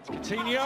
Coutinho!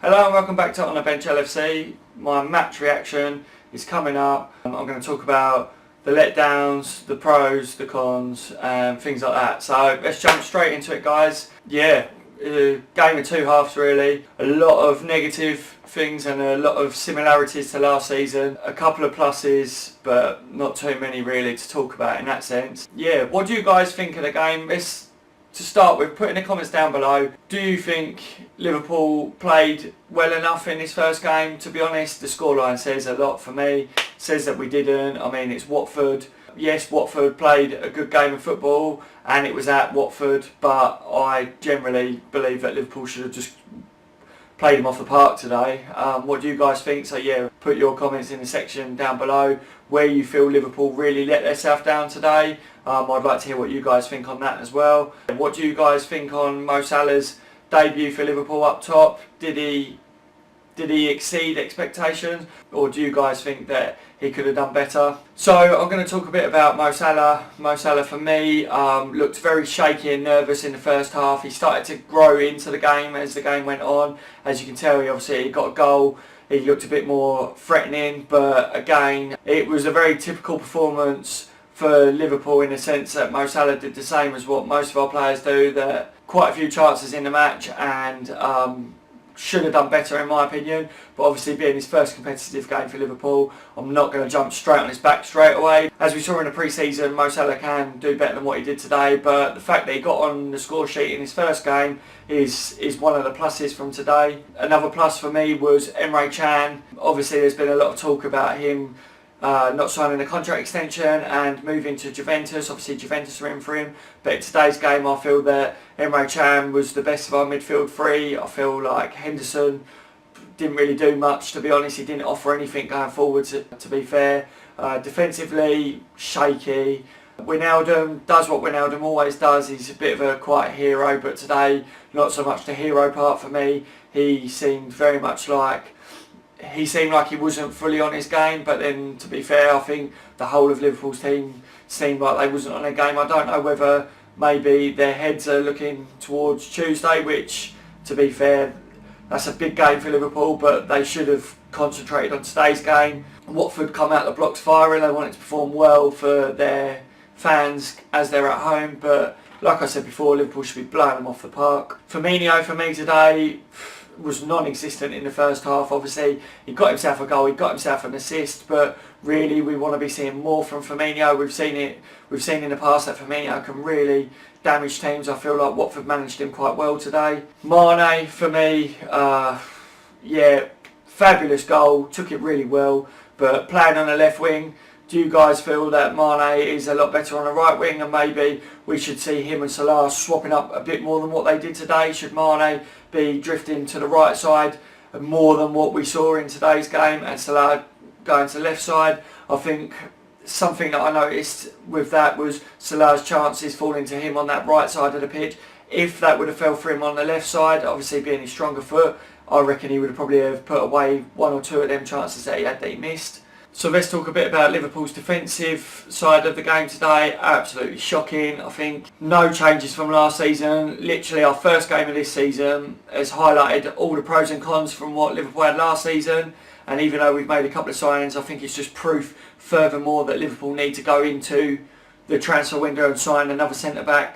Hello and welcome back to On the Bench LFC. My match reaction is coming up. I'm going to talk about the letdowns, the pros, the cons, and things like that. So let's jump straight into it, guys. Yeah, game of two halves really. A lot of negative things and a lot of similarities to last season. A couple of pluses, but not too many really to talk about in that sense. Yeah, what do you guys think of the game? To start with, put in the comments down below, do you think Liverpool played well enough in this first game? To be honest, the scoreline says a lot for me. It says that we didn't. I mean, it's Watford. Yes, Watford played a good game of football and it was at Watford, but I generally believe that Liverpool should have just played him off the park today. What do you guys think? So yeah, put your comments in the section down below where you feel Liverpool really let themselves down today. I'd like to hear what you guys think on that as well. What do you guys think on Mo Salah's debut for Liverpool up top? Did he exceed expectations, or do you guys think that he could have done better? So I'm going to talk a bit about Mo Salah. Mo Salah for me looked very shaky and nervous in the first half. He started to grow into the game as the game went on. As you can tell, he got a goal. He looked a bit more threatening, but again, it was a very typical performance for Liverpool in the sense that Mo Salah did the same as what most of our players do. That quite a few chances in the match and should have done better in my opinion, but obviously being his first competitive game for Liverpool, I'm not going to jump straight on his back straight away. As we saw in the pre-season, Mo Salah can do better than what he did today, but the fact that he got on the score sheet in his first game is one of the pluses from today. Another plus for me was Emre Can. Obviously there's been a lot of talk about him not signing a contract extension and moving to Juventus. Obviously Juventus are in for him, but in today's game I feel that Emre Can was the best of our midfield three. I feel like Henderson didn't really do much, to be honest. He didn't offer anything going forward, to be fair. Defensively, shaky. Wijnaldum does what Wijnaldum always does. He's a bit of a quiet hero, but today not so much the hero part for me. He seemed like he wasn't fully on his game, but then to be fair, I think the whole of Liverpool's team seemed like they wasn't on their game. I don't know whether maybe their heads are looking towards Tuesday, which to be fair, that's a big game for Liverpool, but they should have concentrated on today's game. Watford come out the blocks firing. They wanted to perform well for their fans as they're at home, but like I said before, Liverpool should be blowing them off the park. Firmino for me today was non-existent in the first half. Obviously he got himself a goal, he got himself an assist, but really we want to be seeing more from Firmino. We've seen in the past that Firmino can really damage teams. I feel like Watford managed him quite well today. Mane for me, yeah, fabulous goal, took it really well, but playing on the left wing, do you guys feel that Mane is a lot better on the right wing, and maybe we should see him and Salah swapping up a bit more than what they did today? Should Mane be drifting to the right side more than what we saw in today's game and Salah going to the left side? I think something that I noticed with that was Salah's chances falling to him on that right side of the pitch. If that would have fell for him on the left side, obviously being his stronger foot, I reckon he would have probably have put away one or two of them chances that he had that he missed. So let's talk a bit about Liverpool's defensive side of the game today. Absolutely shocking. I think no changes from last season. Literally our first game of this season has highlighted all the pros and cons from what Liverpool had last season. And even though we've made a couple of signings, I think it's just proof furthermore that Liverpool need to go into the transfer window and sign another centre-back.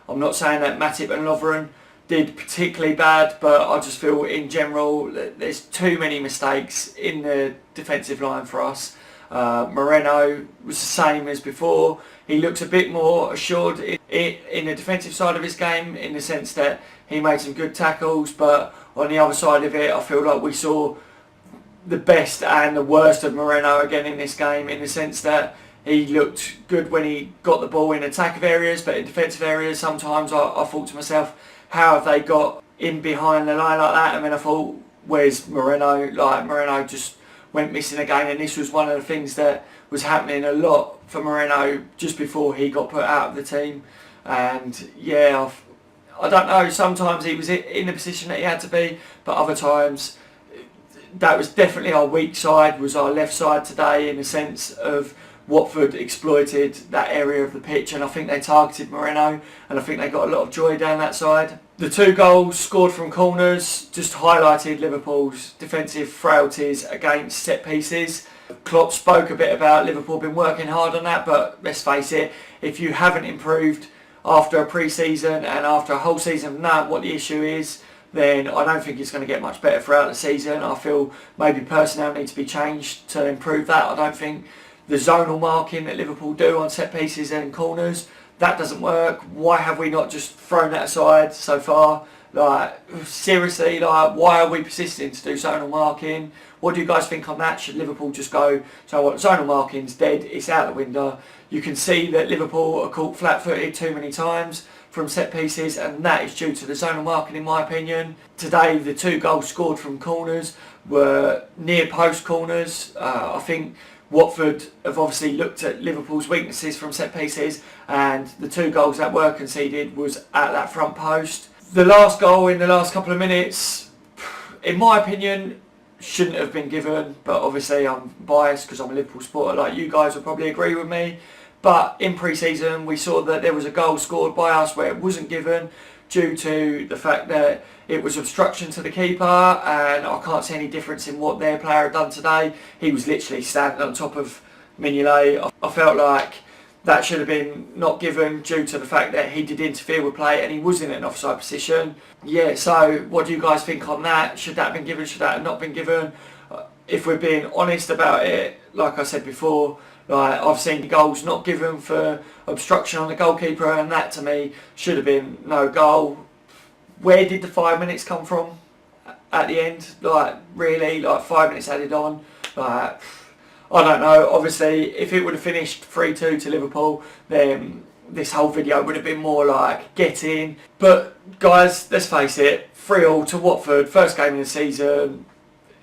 I'm not saying that Matip and Lovren did particularly bad, but I just feel in general there's too many mistakes in the defensive line for us. Moreno was the same as before. He looks a bit more assured in the defensive side of his game, in the sense that he made some good tackles, but on the other side of it I feel like we saw the best and the worst of Moreno again in this game, in the sense that he looked good when he got the ball in attack areas, but in defensive areas sometimes I thought to myself, how have they got in behind the line like that? And then I thought, where's Moreno? Like, Moreno just went missing again, and this was one of the things that was happening a lot for Moreno just before he got put out of the team. And yeah, I don't know, sometimes he was in the position that he had to be, but other times that was definitely our weak side, was our left side today, in the sense of Watford exploited that area of the pitch, and I think they targeted Moreno, and I think they got a lot of joy down that side. The 2 goals scored from corners just highlighted Liverpool's defensive frailties against set pieces. Klopp spoke a bit about Liverpool been working hard on that, but let's face it, if you haven't improved after a pre-season and after a whole season of knowing what the issue is, then I don't think it's going to get much better throughout the season. I feel maybe personnel need to be changed to improve that. I don't think the zonal marking that Liverpool do on set pieces and corners, that doesn't work. Why have we not just thrown that aside so far? Like, seriously, like, why are we persisting to do zonal marking? What do you guys think on that? Should Liverpool just go, so what, zonal marking's dead, it's out the window. You can see that Liverpool are caught flat-footed too many times from set pieces, and that is due to the zonal marking in my opinion. Today the 2 goals scored from corners were near post corners. I think Watford have obviously looked at Liverpool's weaknesses from set pieces, and the 2 goals that were conceded was at that front post. The last goal in the last couple of minutes, in my opinion, shouldn't have been given, but obviously I'm biased because I'm a Liverpool supporter, like you guys will probably agree with me. But in pre-season we saw that there was a goal scored by us where it wasn't given due to the fact that it was obstruction to the keeper, and I can't see any difference in what their player had done today. He was literally standing on top of Mignolet. I felt like that should have been not given due to the fact that he did interfere with play and he was in an offside position. Yeah, so what do you guys think on that? Should that have been given? Should that have not been given? If we're being honest about it, like I said before, like, I've seen goals not given for obstruction on the goalkeeper, and that to me should have been no goal. Where did the 5 minutes come from at the end? Like, really, like 5 minutes added on. Like, I don't know. Obviously, if it would have finished 3-2 to Liverpool, then this whole video would have been more like get in. But guys, let's face it, 3-3 to Watford, first game of the season,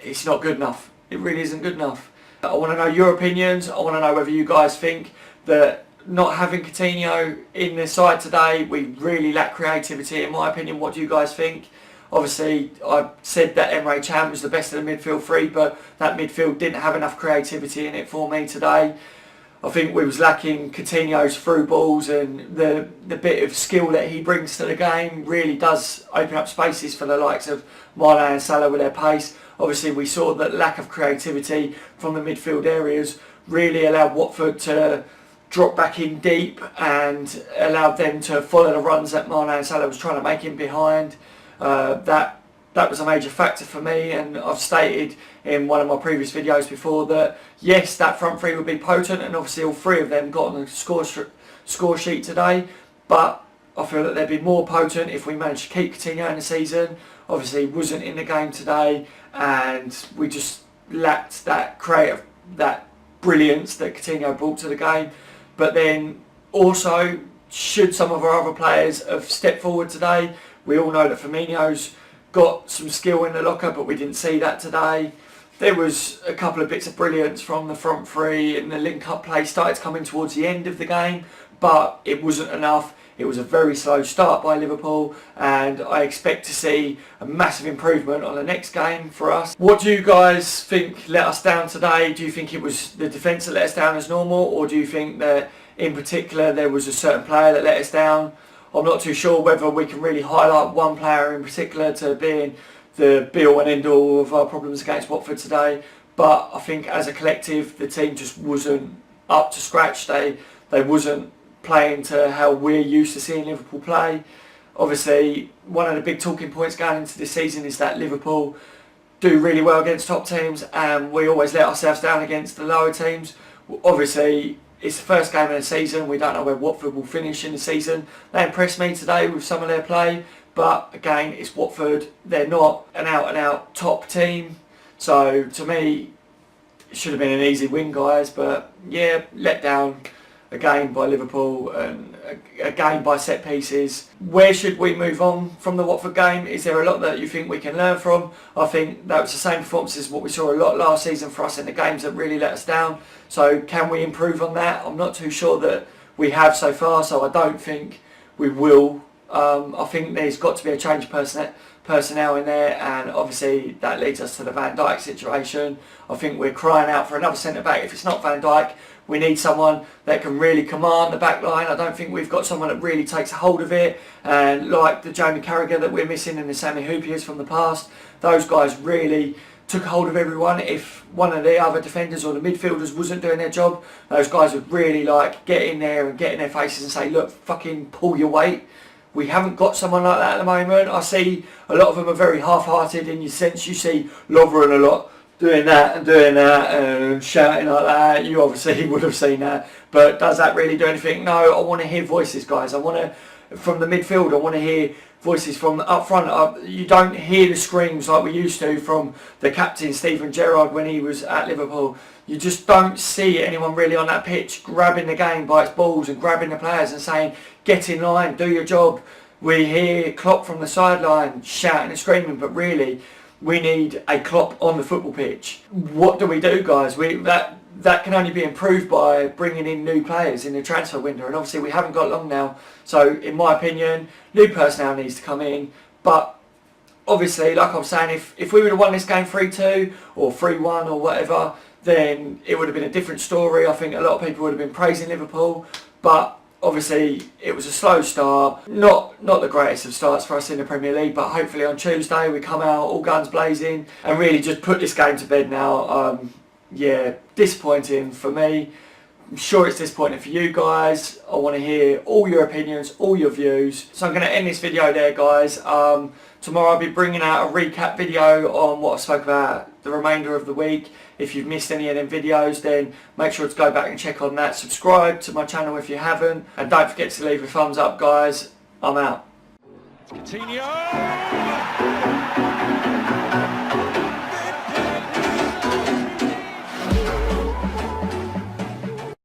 it's not good enough. It really isn't good enough. I want to know your opinions. I want to know whether you guys think that not having Coutinho in the side today, we really lack creativity. In my opinion, what do you guys think? Obviously, I said that Emre Can was the best of the midfield 3, but that midfield didn't have enough creativity in it for me today. I think we was lacking Coutinho's through balls, and the bit of skill that he brings to the game really does open up spaces for the likes of Mane and Salah with their pace. Obviously, we saw that lack of creativity from the midfield areas really allowed Watford to drop back in deep and allowed them to follow the runs that Mane and Salah was trying to make in behind. That was a major factor for me, and I've stated in one of my previous videos before that yes, that front 3 would be potent, and obviously all 3 of them got on the score sheet today, but I feel that they'd be more potent if we managed to keep Coutinho in the season. Obviously he wasn't in the game today, and we just lacked that that brilliance that Coutinho brought to the game. But then also, should some of our other players have stepped forward today? We all know that Firmino's got some skill in the locker, but we didn't see that today. There was a couple of bits of brilliance from the front 3, and the link-up play started coming towards the end of the game, but it wasn't enough. It was a very slow start by Liverpool, and I expect to see a massive improvement on the next game for us. What do you guys think let us down today? Do you think it was the defence that let us down as normal, or do you think that in particular there was a certain player that let us down? I'm not too sure whether we can really highlight one player in particular to being the be-all and end-all of our problems against Watford today, but I think as a collective the team just wasn't up to scratch. They wasn't playing to how we're used to seeing Liverpool play. Obviously, one of the big talking points going into this season is that Liverpool do really well against top teams, and we always let ourselves down against the lower teams. Obviously, it's the first game of the season. We don't know where Watford will finish in the season. They impressed me today with some of their play, but again, it's Watford. They're not an out-and-out top team. So to me, it should have been an easy win, guys. But yeah, let down again by Liverpool, and a game by set pieces. Where should we move on from the Watford game? Is there a lot that you think we can learn from? I think that was the same performance as what we saw a lot last season for us in the games that really let us down. So can we improve on that? I'm not too sure that we have so far, so I don't think we will. I think there's got to be a change of personnel in there, and obviously that leads us to the Van Dijk situation. I think we're crying out for another centre-back. If it's not Van Dijk, we need someone that can really command the back line. I don't think we've got someone that really takes a hold of it, and like the Jamie Carragher that we're missing and the Sammy Hoopiers from the past, those guys really took hold of everyone. If one of the other defenders or the midfielders wasn't doing their job, those guys would really like get in there and get in their faces and say, look, fucking pull your weight. We haven't got someone like that at the moment. I see a lot of them are very half-hearted in your sense. You see Lovren a lot doing that and shouting like that. You obviously would have seen that. But does that really do anything? No, I want to hear voices, guys. I want to, from the midfield, I want to hear voices from up front. You don't hear the screams like we used to from the captain, Steven Gerrard, when he was at Liverpool. You just don't see anyone really on that pitch grabbing the game by its balls and grabbing the players and saying, get in line, do your job. We hear Klopp from the sideline shouting and screaming, but really, we need a Klopp on the football pitch. What do we do, guys? That can only be improved by bringing in new players in the transfer window, and obviously we haven't got long now. So in my opinion, new personnel needs to come in. But obviously, like I was saying, if we would have won this game 3-2 or 3-1 or whatever, then it would have been a different story. I think a lot of people would have been praising Liverpool, but obviously it was a slow start, not the greatest of starts for us in the Premier League, but hopefully on Tuesday we come out all guns blazing and really just put this game to bed now. Yeah, disappointing for me. I'm sure it's disappointing for you guys. I want to hear all your opinions, all your views. So I'm going to end this video there, guys. Tomorrow I'll be bringing out a recap video on what I spoke about the remainder of the week. If you've missed any of them videos, then make sure to go back and check on that. Subscribe to my channel if you haven't. And don't forget to leave a thumbs up, guys. I'm out. Coutinho!